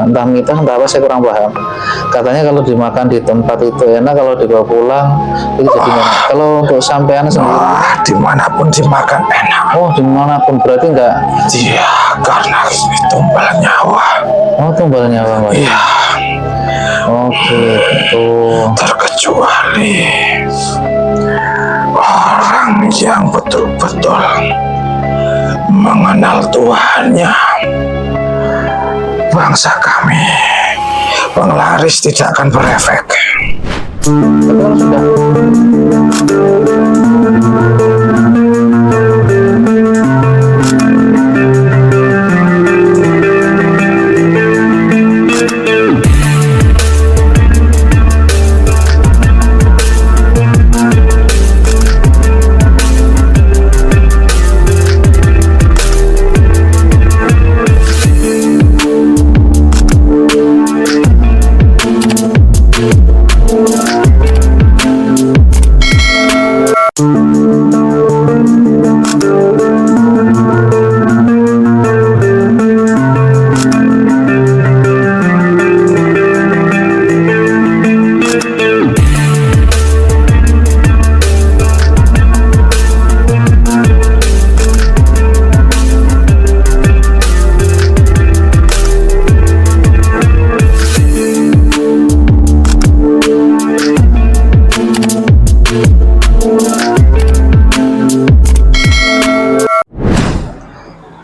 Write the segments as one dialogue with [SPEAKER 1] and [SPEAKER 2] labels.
[SPEAKER 1] entah mitah entah apa, saya kurang paham. Katanya kalau dimakan di tempat itu enak, kalau dibawa pulang itu jadi enak. Kalau untuk sampean sendiri,
[SPEAKER 2] dimanapun dimakan enak.
[SPEAKER 1] oh dimanapun, berarti enggak?
[SPEAKER 2] Iya, karena ini tumbal nyawa.
[SPEAKER 1] Oh, tumbal nyawa, Pak.
[SPEAKER 2] Iya.
[SPEAKER 1] Oh gitu.
[SPEAKER 2] Terkecuali orang yang betul-betul mengenal Tuhannya. Bangsa kami, penglaris tidak akan berefek.
[SPEAKER 1] Tapi kalau sudah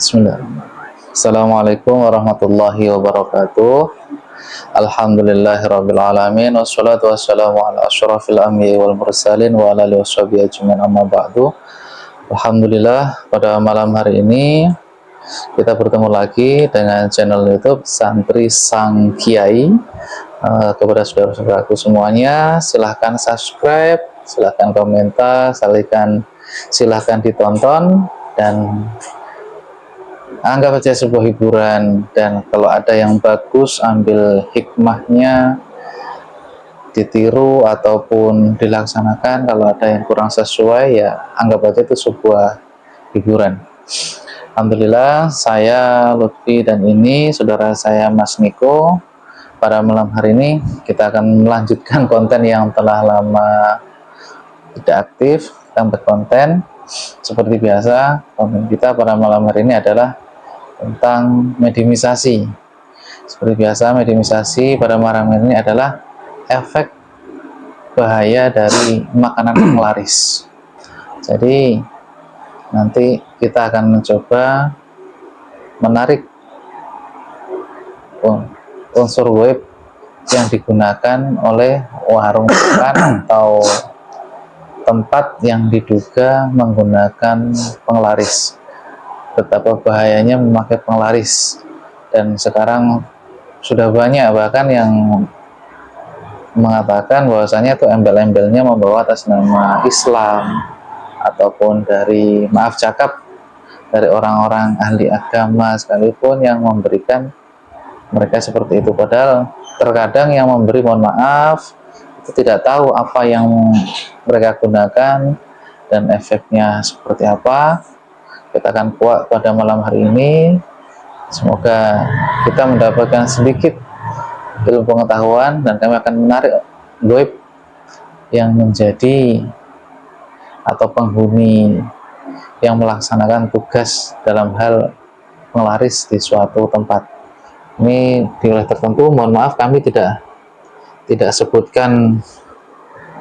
[SPEAKER 1] Bismillahirrahmanirrahim. Assalamualaikum warahmatullahi wabarakatuh. Alhamdulillahirrabbilalamin. Wassalatu wassalamu ala asyrafil anbiya'i wal mursalin wa ala alihi washabihi ajmain, amma ba'du. Alhamdulillah, pada malam hari ini kita bertemu lagi dengan channel YouTube Santri Sang Kiai. Kepada saudara-saudaraku semuanya, silahkan subscribe, silahkan komentar, silahkan ditonton, dan anggap aja sebuah hiburan. Dan kalau ada yang bagus, ambil hikmahnya, ditiru ataupun dilaksanakan. Kalau ada yang kurang sesuai, ya anggap aja itu sebuah hiburan. Alhamdulillah, saya Lutfi dan ini saudara saya Mas Niko. Pada malam hari ini kita akan melanjutkan konten yang telah lama tidak aktif. Kita berkonten seperti biasa. Konten kita pada malam hari ini adalah tentang mediumisasi. Seperti biasa, mediumisasi pada malam ini adalah efek bahaya dari makanan penglaris. Jadi nanti kita akan mencoba menarik unsur web yang digunakan oleh warung makan atau tempat yang diduga menggunakan penglaris. Betapa bahayanya memakai penglaris, dan sekarang sudah banyak bahkan yang mengatakan bahwasanya itu embel-embelnya membawa atas nama Islam ataupun dari, maaf cakap, dari orang-orang ahli agama sekalipun yang memberikan mereka seperti itu. Padahal terkadang yang memberi, mohon maaf, itu tidak tahu apa yang mereka gunakan dan efeknya seperti apa. Kita akan kuat pada malam hari ini. Semoga kita mendapatkan sedikit ilmu pengetahuan, dan kami akan menarik web yang menjadi atau penghuni yang melaksanakan tugas dalam hal penglaris di suatu tempat. Ini di wilayah tertentu, mohon maaf kami tidak sebutkan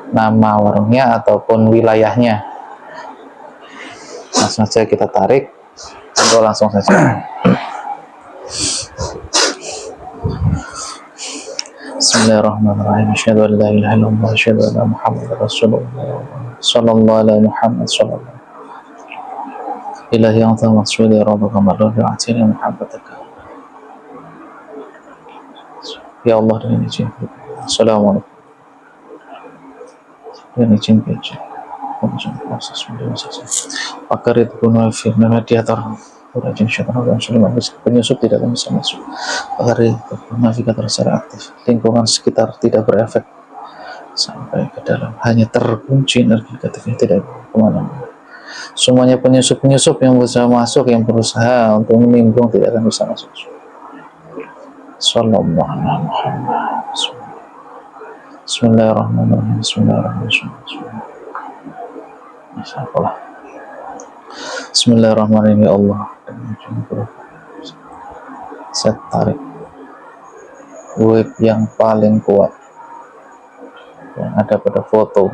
[SPEAKER 1] nama warungnya ataupun wilayahnya. Langsung saja kita tarik, langsung saja. Bismillahirrahmanirrahim. Asyhadu an la ilaha illallah, asyhadu anna Muhammadar Rasulullah. Sallallahu alaihi Muhammad sallallahu. Ilahi anta maqsudi rabbaka marrati atini muhabbataka. Ya Allah, dengan izin. Assalamualaikum. Dengan izin saja. Proses pakar itu punafir mediator rajin syaitan dan sudah penyusup tidak bisa masuk. Pakar itu navigator secara aktif, lingkungan sekitar tidak berefek sampai ke dalam, hanya terkunci energi negatifnya, tidak kemana-mana. Semuanya penyusup yang berusaha masuk, yang berusaha untuk menimbung, tidak akan bisa masuk. Sallallahu alaihi Muhammad. Bismillahirrahmanirrahim. Bismillahirrahmanirrahim. Masyaallah. Bismillahirrahmanirrahim. Ya Allah, saya tarik web yang paling kuat yang ada pada foto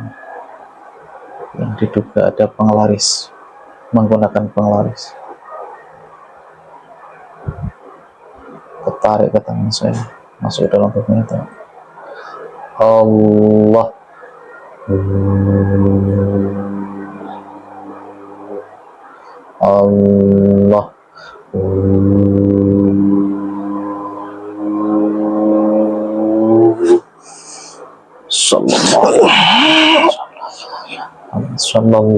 [SPEAKER 1] yang diduga ada penglaris, menggunakan penglaris. Ketarik ke tangan saya, masuk dalam ternyata Allah. Allah. Sallallahu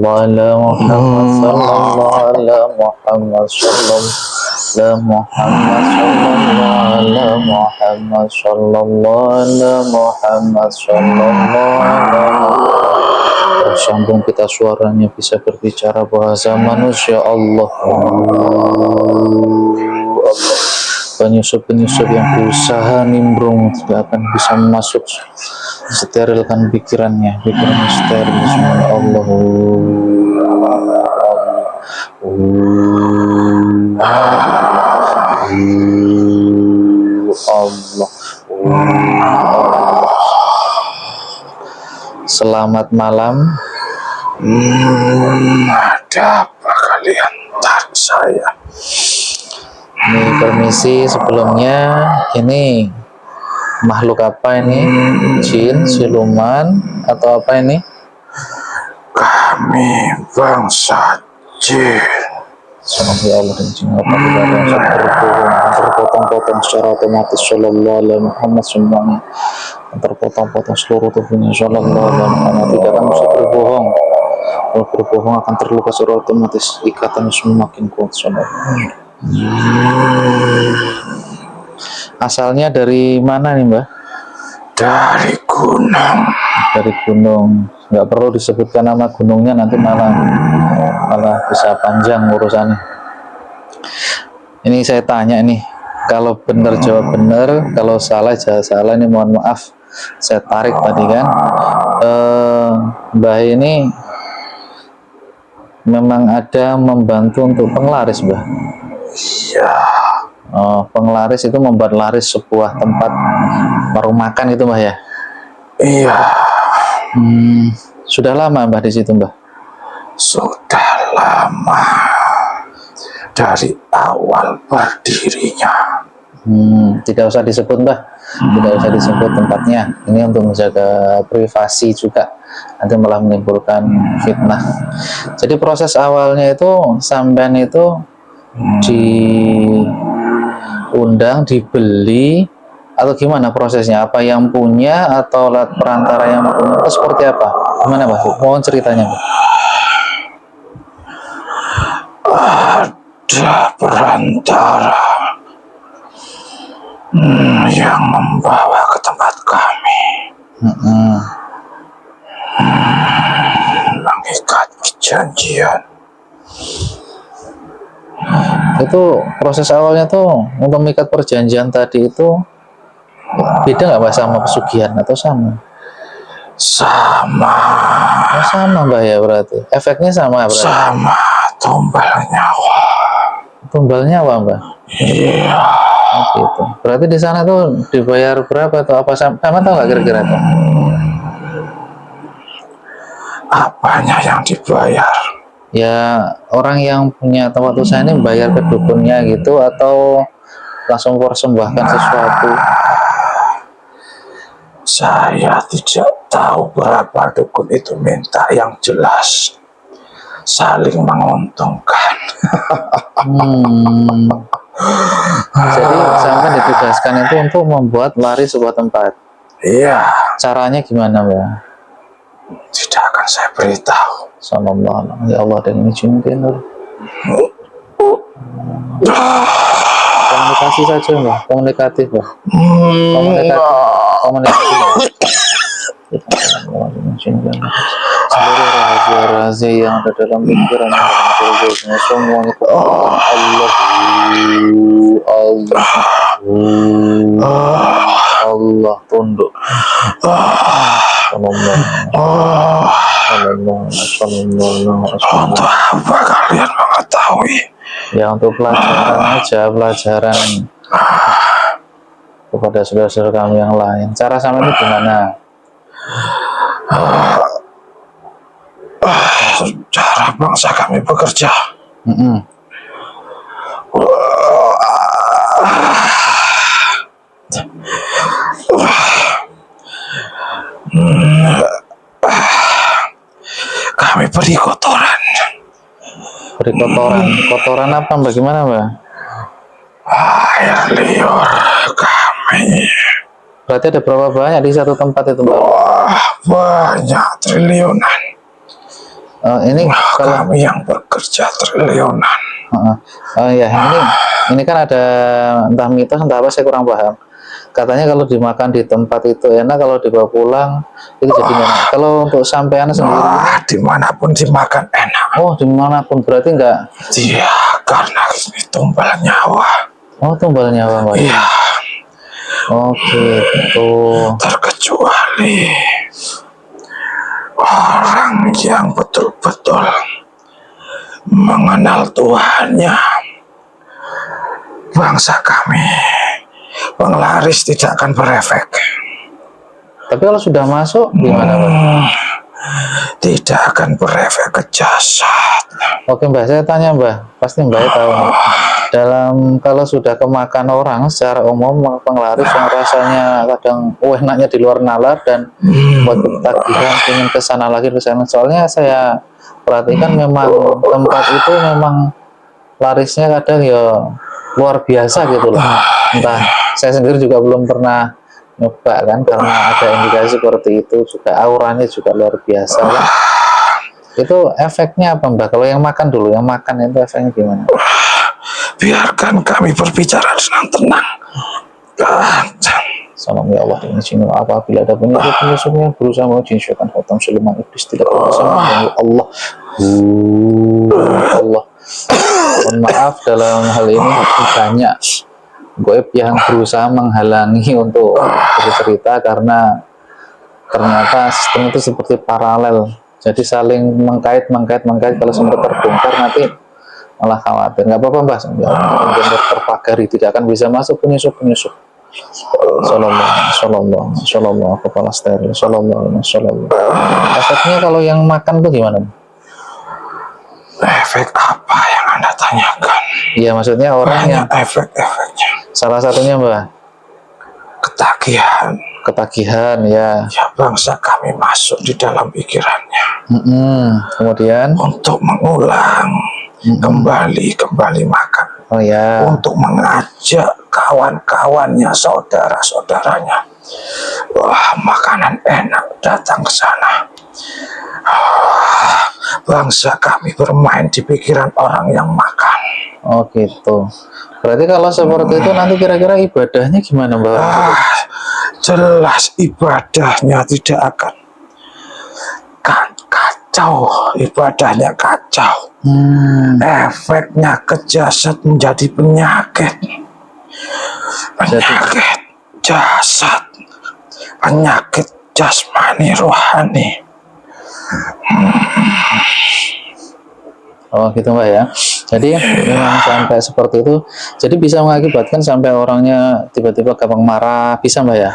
[SPEAKER 1] alaihi Muhammad, sallallahu alaihi Muhammad, sallallahu Muhammad, sallallahu Muhammad, sallallahu Muhammad, sallallahu. Tersambung kita, suaranya bisa berbicara bahasa manusia. Allah. Penyusup-penyusup yang berusaha nimbrung tidak akan bisa masuk, sterilkan pikirannya steril semua. Allah. Allah. Selamat malam.
[SPEAKER 2] Ada apa kalian tarik saya?
[SPEAKER 1] Ini permisi sebelumnya, ini makhluk apa ini? Jin, siluman, atau apa ini?
[SPEAKER 2] Kami bangsa jin.
[SPEAKER 1] Semoga Allah dan jin apabila yang terpotong-potong secara otomatis. Sallallahu alaihi Muhammad, semuanya terpotong-potong seluruh tubuhnya. Sallallahu alaihi Muhammad, tidak akan bisa berbohong. Kalau berbohong akan terluka secara otomatis, ikatannya semakin kuat. Sallallahu. Asalnya dari mana nih, Mbah?
[SPEAKER 2] Dari gunung.
[SPEAKER 1] Dari gunung. Nggak perlu disebutkan nama gunungnya, nanti malah bisa panjang urusannya. Ini saya tanya nih, kalau benar jawab benar, kalau salah jawab salah. Ini mohon maaf, saya tarik tadi kan. Mbah ini memang ada membantu untuk penglaris, Mbah?
[SPEAKER 2] Iya.
[SPEAKER 1] Penglaris itu membuat laris sebuah tempat warung makan itu, Mbah ya?
[SPEAKER 2] Iya.
[SPEAKER 1] Sudah lama Mbah di situ, Mbah?
[SPEAKER 2] Sudah lama. Dari awal berdirinya.
[SPEAKER 1] Tidak usah disebut, Mbah. Tidak usah disebut tempatnya. Ini untuk menjaga privasi juga. Nanti malah menimbulkan fitnah. Jadi proses awalnya itu sampean itu diundang, dibeli, atau gimana prosesnya? Apa yang punya atau lewat perantara yang punya? Atau seperti apa? Gimana, Mbah? Mohon ceritanya, Mbah.
[SPEAKER 2] Ada perantara yang membawa ke tempat kami. Mengikat perjanjian.
[SPEAKER 1] Itu proses awalnya tuh untuk mengikat perjanjian tadi itu beda nggak, Mbak, sama pesugihan atau sama?
[SPEAKER 2] Sama.
[SPEAKER 1] Sama, Mbak, ya berarti. Efeknya sama berarti.
[SPEAKER 2] Sama tumbal nyawa.
[SPEAKER 1] Tumbal nyawa, Mbak.
[SPEAKER 2] Iya.
[SPEAKER 1] Gitu. Berarti di sana tuh dibayar berapa atau apa, sama tahu nggak kira-kira tuh?
[SPEAKER 2] Apanya yang dibayar?
[SPEAKER 1] Ya, orang yang punya tempat usaha ini bayar ke dukunnya gitu, atau langsung persembahkan sesuatu?
[SPEAKER 2] Saya tidak tahu berapa dukun itu minta, yang jelas saling menguntungkan.
[SPEAKER 1] Jadi sampai ditugaskan itu untuk membuat laris sebuah tempat.
[SPEAKER 2] Iya.
[SPEAKER 1] Caranya gimana, Mbak?
[SPEAKER 2] Tidak akan saya beritahu.
[SPEAKER 1] Sallallahu alaihi. Ya Allah, dan izinkan komunikasi saja, Mbak. Komunikatif, Mbak. Komunikatif. Seluruh rahasia-rahasia yang ada dalam pikiran semuanya Allah. Allah tunduk.
[SPEAKER 2] Untuk apa kalian mengetahui?
[SPEAKER 1] Ya untuk pelajaran aja, pelajaran kepada saudara-saudara kami yang lain. Cara sama ini gimana?
[SPEAKER 2] Cara bangsa kami bekerja. Kami beri kotoran.
[SPEAKER 1] Beri kotoran. Kotoran apa bagaimana Mbak?
[SPEAKER 2] Air liur kami.
[SPEAKER 1] Berarti ada berapa banyak di satu tempat itu Mbak?
[SPEAKER 2] Wah, banyak triliunan.
[SPEAKER 1] Ini kalau
[SPEAKER 2] Kami yang bekerja triliunan.
[SPEAKER 1] ya ini kan ada entah mitos entah apa saya kurang paham. Katanya kalau dimakan di tempat itu enak, kalau dibawa pulang itu jadi enak. Kalau untuk sampean sendiri,
[SPEAKER 2] Dimanapun dimakan enak.
[SPEAKER 1] oh dimanapun berarti enggak?
[SPEAKER 2] Iya, karena ini tumbal nyawa.
[SPEAKER 1] Oh tumbal nyawa Mbak.
[SPEAKER 2] Iya,
[SPEAKER 1] Oh gitu.
[SPEAKER 2] terkecuali orang yang betul-betul mengenal Tuhannya. Bangsa kami penglaris tidak akan berefek.
[SPEAKER 1] Tapi kalau sudah masuk gimana Mbak?
[SPEAKER 2] Tidak akan berefek ke jasad.
[SPEAKER 1] Oke Mbak, saya tanya Mbak, pasti Mbak tahu nih. Kalau sudah kemakan orang secara umum penglaris yang rasanya kadang enaknya di luar nalar dan buat ketagihan ingin kesana lagi kesana. Soalnya saya perhatikan memang tempat itu memang larisnya kadang ya luar biasa gitu loh. Entah saya sendiri juga belum pernah nyoba kan karena ada indikasi seperti itu, juga auranya juga luar biasa kan. Itu efeknya apa Mbak? Kalau yang makan dulu, yang makan itu efeknya gimana?
[SPEAKER 2] Biarkan kami berbicara dengan tenang.
[SPEAKER 1] Salam ya Allah dengan sini apabila ada penyusup-penyusupnya berusaha menguji syaitan khotam Sulaiman iblis tidak berusaha mengganggu Allah. Allah. Mohon maaf dalam hal ini banyak goib yang berusaha menghalangi untuk bercerita karena ternyata sistem itu seperti paralel. Jadi saling mengkait kalau sempat terbongkar nanti malah khawatir. Nggak apa-apa Mbak, mungkin terpagari tidak akan bisa masuk penyusup. Sallallahu kepala steril. Sallallahu. Efeknya kalau yang makan tuh gimana?
[SPEAKER 2] Efek apa yang Anda tanyakan?
[SPEAKER 1] Iya maksudnya orang yang
[SPEAKER 2] efek-efeknya.
[SPEAKER 1] salah satunya Mbak ketagihan ya.
[SPEAKER 2] Ya, bangsa kami masuk di dalam pikirannya.
[SPEAKER 1] Kemudian
[SPEAKER 2] untuk mengulang kembali makan.
[SPEAKER 1] Oh ya.
[SPEAKER 2] Untuk mengajak kawan-kawannya, saudara-saudaranya. Wah, makanan enak, datang ke sana. Bangsa kami bermain di pikiran orang yang makan.
[SPEAKER 1] Oh gitu. Berarti kalau seperti itu nanti kira-kira ibadahnya gimana Mbak?
[SPEAKER 2] Jelas ibadahnya tidak akan kacau, ibadahnya kacau. Efeknya ke jasad menjadi penyakit jasad, penyakit jasmani rohani.
[SPEAKER 1] Oh gitu Mbak ya. Jadi memang sampai seperti itu. Jadi bisa mengakibatkan sampai orangnya tiba-tiba gampang marah, bisa Mbak ya?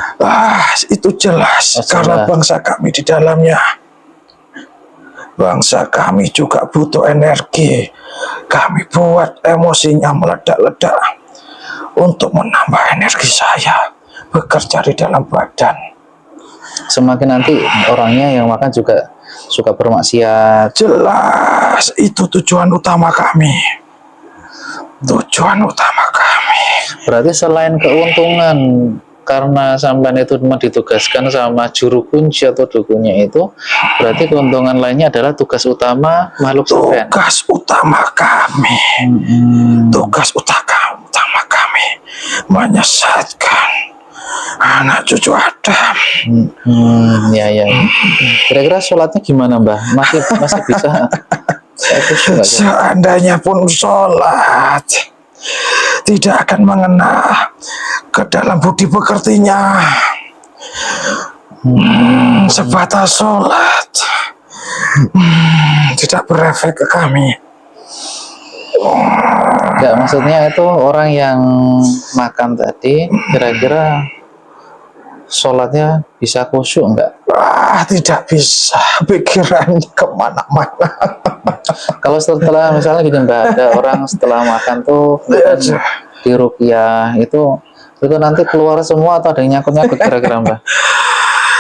[SPEAKER 2] Itu jelas karena bangsa kami di dalamnya. Bangsa kami juga butuh energi. Kami buat emosinya meledak-ledak untuk menambah energi saya bekerja di dalam badan.
[SPEAKER 1] Semakin nanti orangnya yang makan juga suka bermaksiat.
[SPEAKER 2] Jelas itu tujuan utama kami.
[SPEAKER 1] Berarti selain keuntungan karena sampean itu cuma ditugaskan sama juru kunci atau dukunnya itu, berarti keuntungan lainnya adalah tugas utama makhluk sampean.
[SPEAKER 2] Tugas utama kami. Tugas utama kami menyesatkan anak cucu Adam.
[SPEAKER 1] Ya. Kira-kira sholatnya gimana Mbah? Masih bisa?
[SPEAKER 2] Seandainya pun sholat, tidak akan mengena ke dalam budi pekertinya. Sebatas sholat tidak berefek ke kami.
[SPEAKER 1] Enggak, maksudnya itu orang yang makan tadi kira-kira sholatnya bisa khusyuk enggak?
[SPEAKER 2] Tidak bisa, pikirannya kemana-mana.
[SPEAKER 1] Kalau setelah misalnya gini Mbak, ada orang setelah makan tuh di ruqyah itu nanti keluar semua atau ada yang nyangkut-nyangkut kira-kira Mbak?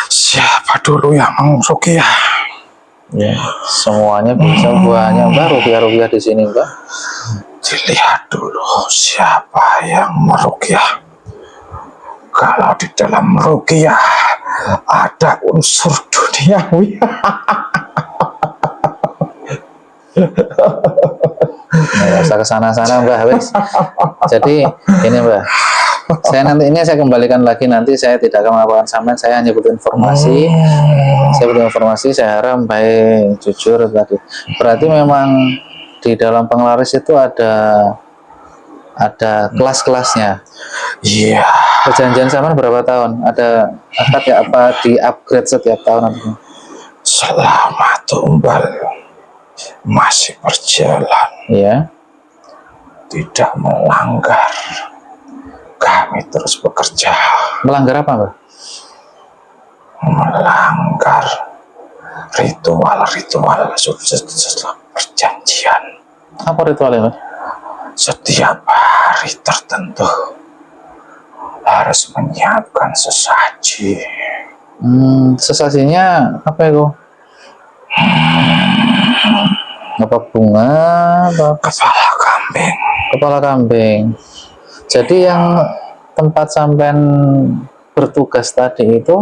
[SPEAKER 2] Siapa dulu yang mengruqyah?
[SPEAKER 1] Ya, semuanya bisa buahnya Mbak, ruqyah di sini Mbak.
[SPEAKER 2] Dilihat dulu siapa yang meruqyah. Kalau di dalam ruqyah ada unsur duniawi.
[SPEAKER 1] Nggak usah kesana-sana Mbak, wes. Jadi ini Mbak, saya kembalikan lagi, nanti saya tidak akan melakukan sampean, saya hanya butuh informasi. Saya harap baik jujur tadi. Berarti memang di dalam penglaris itu ada kelas-kelasnya.
[SPEAKER 2] Iya.
[SPEAKER 1] Perjanjian sampean berapa tahun? Ada apa di upgrade setiap tahun?
[SPEAKER 2] Selama tumbal masih berjalan,
[SPEAKER 1] Iya.
[SPEAKER 2] tidak melanggar, kami terus bekerja.
[SPEAKER 1] Melanggar apa Mbak?
[SPEAKER 2] Melanggar ritual setelah perjanjian.
[SPEAKER 1] Apa ritualnya Mbak?
[SPEAKER 2] Setiap hari tertentu harus menyiapkan sesaji.
[SPEAKER 1] Sesajinya apa itu? Apa bunga? Apa?
[SPEAKER 2] Kepala kambing.
[SPEAKER 1] Kepala kambing. Jadi yang tempat sampean bertugas tadi itu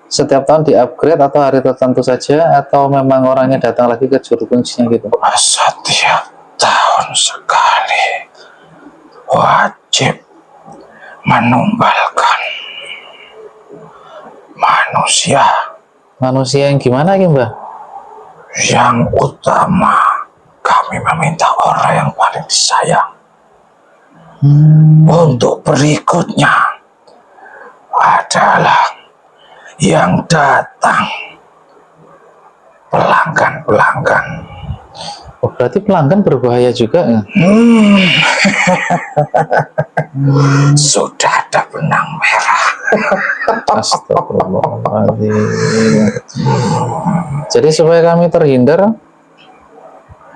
[SPEAKER 1] setiap tahun di-upgrade atau hari tertentu saja, atau memang orangnya datang lagi ke juru kuncinya gitu?
[SPEAKER 2] Setiap tahun sekali wajib menumbalkan
[SPEAKER 1] Manusia yang gimana ya Mbak?
[SPEAKER 2] Yang utama kami meminta orang yang paling disayang. Untuk berikutnya adalah yang datang pelanggan.
[SPEAKER 1] Oh, berarti pelanggan berbahaya juga ya?
[SPEAKER 2] Sudah ada benang merah.
[SPEAKER 1] Astagfirullahaladzim. Jadi supaya kami terhindar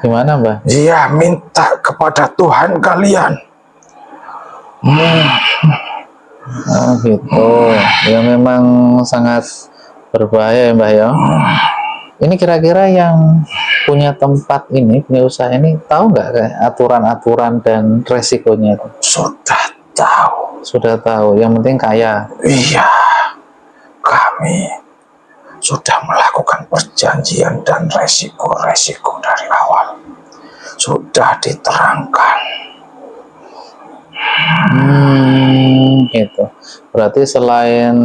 [SPEAKER 1] gimana Mbak?
[SPEAKER 2] Iya, minta kepada Tuhan kalian.
[SPEAKER 1] Oh gitu. Ya memang sangat berbahaya ya Mbak ya. Ini kira-kira yang punya tempat ini, punya usaha ini, tahu nggak kayak aturan-aturan dan resikonya itu? Sudah tahu. Yang penting kaya.
[SPEAKER 2] Iya, kami sudah melakukan perjanjian dan resiko-resiko dari awal sudah diterangkan.
[SPEAKER 1] Gitu. Berarti selain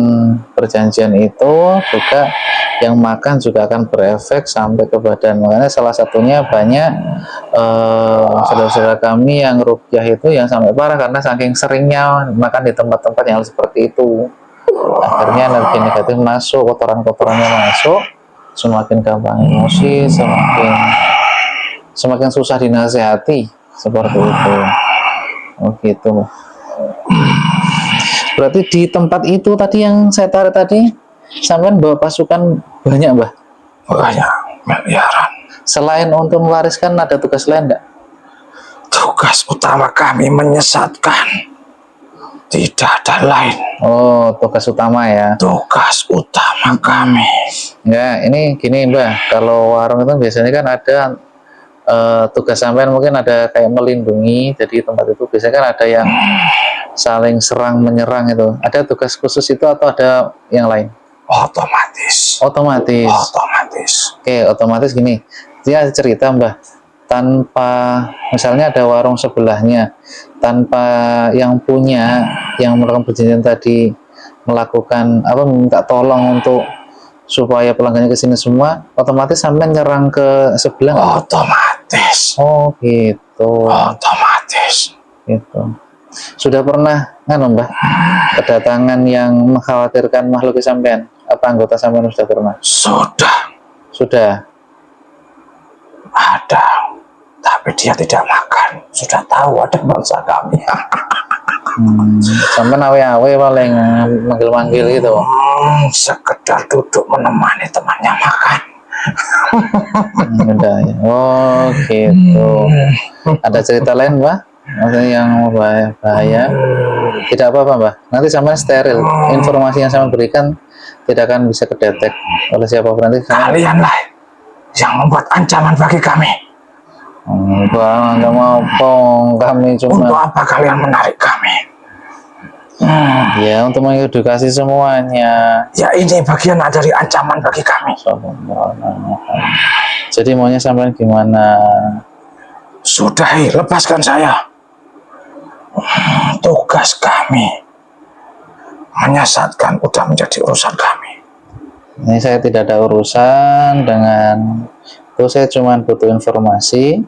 [SPEAKER 1] perjanjian itu juga yang makan juga akan berefek sampai ke badan. Makanya salah satunya banyak saudara-saudara kami yang ruqyah itu yang sampai parah karena saking seringnya makan di tempat-tempat yang seperti itu. Akhirnya energi negatif masuk, kotoran-kotorannya masuk, semakin gampang emosi, semakin susah dinasehati seperti itu. Oh gitu. Berarti di tempat itu tadi yang saya tarik tadi, sampean bawa pasukan banyak Mbah?
[SPEAKER 2] Banyak, miliaran.
[SPEAKER 1] Selain untuk mewariskan, ada tugas lain enggak?
[SPEAKER 2] Tugas utama kami menyesatkan. Tidak ada lain.
[SPEAKER 1] Oh, tugas utama ya.
[SPEAKER 2] Tugas utama kami.
[SPEAKER 1] Ya, ini gini Mbah, kalau warung itu biasanya kan ada tugas sampean mungkin ada kayak melindungi, jadi tempat itu biasanya kan ada yang saling serang menyerang itu. Ada tugas khusus itu atau ada yang lain?
[SPEAKER 2] Otomatis.
[SPEAKER 1] Oke, otomatis gini. Dia cerita Mbah, tanpa misalnya ada warung sebelahnya, tanpa yang punya yang melakukan perjanjian tadi melakukan minta tolong untuk supaya pelanggannya ke sini semua, otomatis sampai nyerang ke sebelah.
[SPEAKER 2] Otomatis.
[SPEAKER 1] Oh gitu.
[SPEAKER 2] Otomatis.
[SPEAKER 1] Gitu. Sudah pernah Mbah kedatangan yang mengkhawatirkan makhluk sampean? Apa anggota sampean sudah pernah?
[SPEAKER 2] Sudah ada, tapi dia tidak makan. Sudah tahu ada bangsa kami.
[SPEAKER 1] Sampai awe-awe paling manggil-manggil gitu.
[SPEAKER 2] Sekedar duduk menemani temannya makan.
[SPEAKER 1] Udah ya. Oh gitu. Ada cerita lain Mbak? Maksudnya yang bahaya? Tidak apa-apa Mbak. Nanti sampai steril. Informasi yang saya berikan tidak akan bisa kedetek oleh siapapun nanti.
[SPEAKER 2] Kalianlah yang membuat ancaman bagi kami.
[SPEAKER 1] Bang, nggak mau pong. Kami cuma.
[SPEAKER 2] Untuk apa kalian menarik kami?
[SPEAKER 1] Ya, untuk mengedukasi semuanya.
[SPEAKER 2] Ya ini bagian dari ancaman bagi kami.
[SPEAKER 1] Jadi maunya sampai gimana?
[SPEAKER 2] Sudahi, lepaskan saya. Tugas kami menyesatkan udah menjadi urusan kami.
[SPEAKER 1] Ini saya tidak ada urusan dengan itu, saya cuma butuh informasi.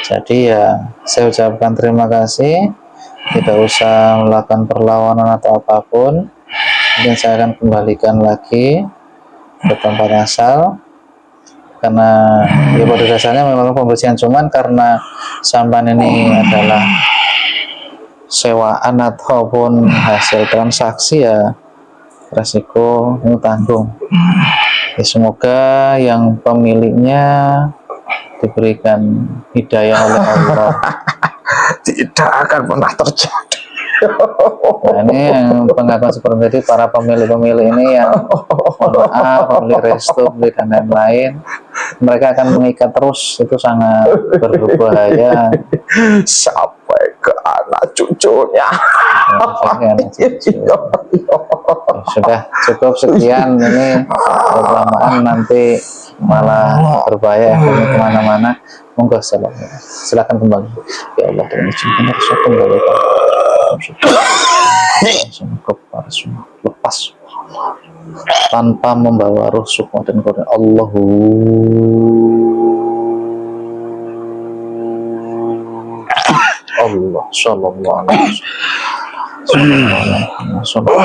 [SPEAKER 1] Jadi ya saya ucapkan terima kasih. Tidak usah melakukan perlawanan atau apapun. Mungkin saya akan kembalikan lagi ke tempat asal, karena ya pada dasarnya memang pembersihan, cuman karena sampan ini adalah sewaan ataupun hasil transaksi, ya resiko ini tanggung. Ya, semoga yang pemiliknya diberikan hidayah oleh Allah.
[SPEAKER 2] Tidak akan pernah terjadi.
[SPEAKER 1] Nah ini yang pengakuan seperti itu, para pemilik-pemilih ini yang maaf, pemilik restu, pemilik dan lain-lain, mereka akan mengikat terus, itu sangat berbahaya
[SPEAKER 2] sampai ke anak cucunya.
[SPEAKER 1] Sudah cukup sekian, ini kelamaan nanti malah berbahaya kemana-mana. Monggo silakan kembali. Ya Allah, dengan izinkan harus kembali semua lepas tanpa membawa ruh sukma dan Quran. Allahu Allah sallallahu alaihi wasallam.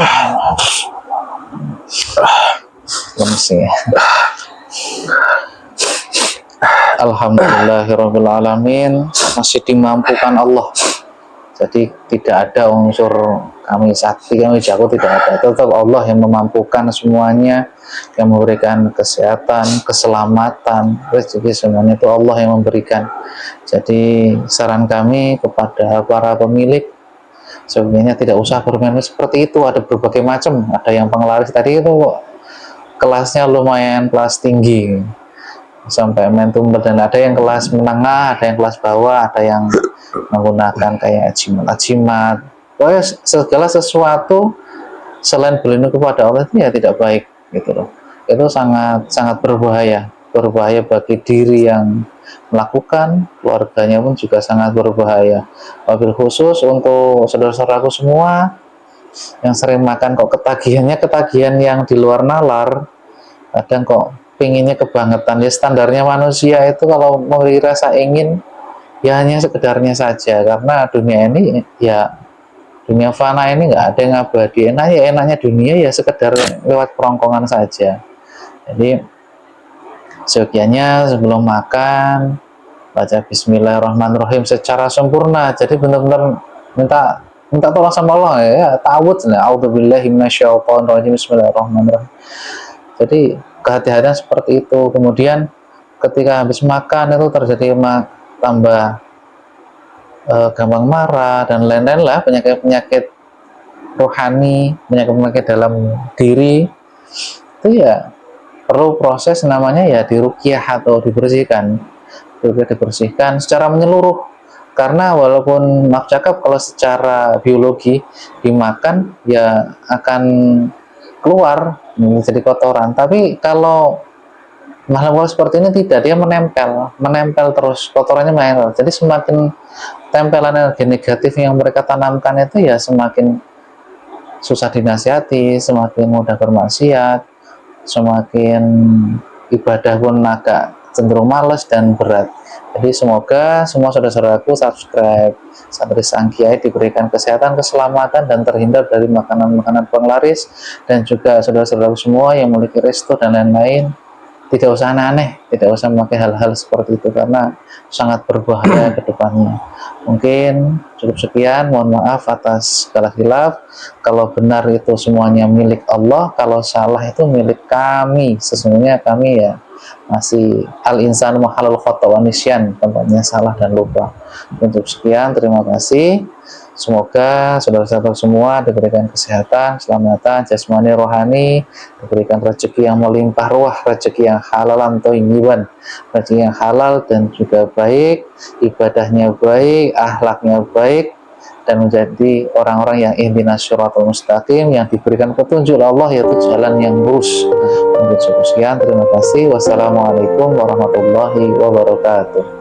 [SPEAKER 1] Alhamdulillahirabbil alamin, masih dimampukan Allah. Jadi tidak ada unsur kami sakti, kami jago, tidak ada. Tetap Allah yang memampukan semuanya, yang memberikan kesehatan, keselamatan, rezeki, semuanya itu Allah yang memberikan. Jadi saran kami kepada para pemilik, sebenarnya tidak usah bermain seperti itu. Ada berbagai macam, ada yang penglaris tadi itu kelasnya lumayan kelas tinggi sampai main tumbal, dan ada yang kelas menengah, ada yang kelas bawah, ada yang menggunakan kayak ajimat. Pokoknya segala sesuatu selain berlindung kepada Allah itu ya tidak baik gitu loh. Itu sangat berbahaya bagi diri yang melakukan, keluarganya pun juga sangat berbahaya. Wabil khusus untuk saudara-saudaraku semua yang sering makan kok ketagihan yang di luar nalar, kadang kok pinginnya kebangetan. Ya standarnya manusia itu kalau memiliki rasa ingin ya hanya sekedarnya saja, karena dunia ini ya dunia fana ini nggak ada yang abadi. Enaknya dunia ya sekedar lewat perongkongan saja. Jadi sekiannya sebelum makan baca Bismillahirrahmanirrahim secara sempurna. Jadi benar-benar minta tolong sama Allah ya, ta'awudz lah, a'udzubillahi minasyaitonirrajim, Bismillahirrahmanirrahim. Jadi kehati-hatian seperti itu. Kemudian ketika habis makan itu terjadi tambah gampang marah dan lain-lain lah, penyakit rohani, penyakit dalam diri itu ya perlu proses namanya ya diruqyah atau dibersihkan secara menyeluruh. Karena walaupun maaf cakap, kalau secara biologi dimakan ya akan keluar menjadi kotoran, tapi kalau makhluk seperti ini tidak, dia menempel terus, kotorannya menempel. Jadi semakin tempelan energi negatif yang mereka tanamkan itu ya semakin susah dinasihati, semakin mudah bermaksiat, semakin ibadah pun agak cenderung males dan berat. Jadi semoga semua saudara-saudaraku subscribe Santri Sang Kiai diberikan kesehatan, keselamatan, dan terhindar dari makanan-makanan penglaris, dan juga saudara-saudaraku semua yang memiliki resto dan lain-lain tidak usah aneh-aneh, tidak usah memakai hal-hal seperti itu karena sangat berbahaya ke depannya. Mungkin cukup sekian, mohon maaf atas segala khilaf. Kalau benar itu semuanya milik Allah, kalau salah itu milik kami. Sesungguhnya kami ya masih al-insanu mahalul khata' wa nisyan, tempatnya salah dan lupa. Untuk sekian, terima kasih. Semoga saudara-saudara semua diberikan kesehatan, keselamatan, jasmani, rohani, diberikan rezeki yang melimpah ruah, rezeki yang halalan thayyiban, rezeki yang halal dan juga baik, ibadahnya baik, akhlaknya baik, dan menjadi orang-orang yang ihdinas syiratal mustaqim, yang diberikan petunjuk Allah yaitu jalan yang lurus. Untuk sekian, terima kasih. Wassalamualaikum warahmatullahi wabarakatuh.